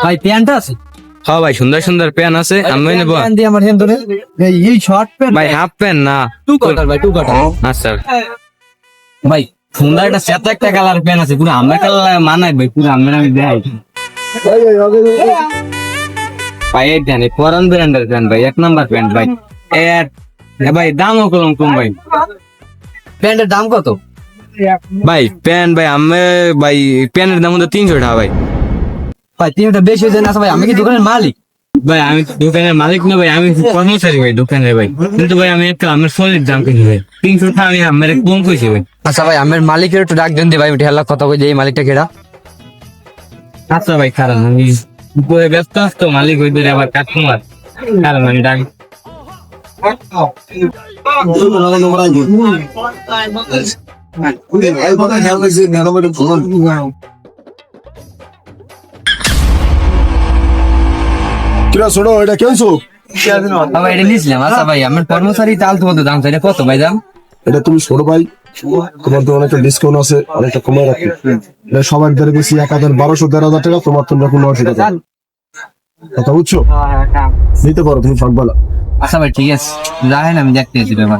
ভাই প্যান্ট আছে? হ্যাঁ ভাই, সুন্দর সুন্দর প্যান্ট আছে, আমি নেবো। প্যান্ট দিয়ে আমার হেন ধরে এই শর্ট প্যান্ট ভাই হাফ প্যান্ট না, টু কাটার ভাই, টু কাটার। আচ্ছা ভাই সুন্দর একটা সেট একটা কালার প্যান্ট আছে, পুরো আমরা কালার মানাই ভাই, পুরো আমরা আমি দেখাই ভাই। এই দেন এই ফরেন ব্র্যান্ডের প্যান্ট ভাই, এক নাম্বার প্যান্ট ভাই। ভাই দামও কম ভাই। প্যান্টের দাম কত ভাই? প্যান্ট ভাই আমি ভাই প্যান্টের দাম হতো 300 টাকা ভাই। ভাই? তিনটা বেশি হয়ে যায় না ভাই? আমি কি দোকানের মালিক? ভাই আমি তো দোকানের মালিক না ভাই, আমি কর্মচারী ভাই দোকানের ভাই, কিন্তু ভাই আমি একটা আমার সলিড দাম কিনি ভাই, 300 টাকা আমি আমার কম কইছি ভাই। আচ্ছা ভাই, আমার মালিকের একটু ডাক দেন দি ভাই, উঠে হেলা কথা কই যে এই মালিকটা কেডা? আচ্ছা ভাই কারণ আমি উপরে ব্যস্ত আসতো, মালিক হইতে আবার কাস্টমার, কারণ আমি ডাক। শোনো, এটা কেনছো? ভাই এটা নিয়েছিলাম। আচ্ছা ভাই, আমার কর্মচারী তাল তোমাদের দাম চাই, কত ভাই দাম? এটা তুমি ছোট ভাই, তোমার তো অনেকটা ডিসকাউন্ট আছে, অনেকটা কমে রাখি। এটা সবার দ্বারা বেশি 1200-13,000 টাকা, তোমার তো 900 টাকা। কথা বুঝছো? নিতে পারো তুমি সকালবেলা। আচ্ছা ভাই ঠিক আছে, রাখেন, আমি দেখতে এসেছি ব্যাপার।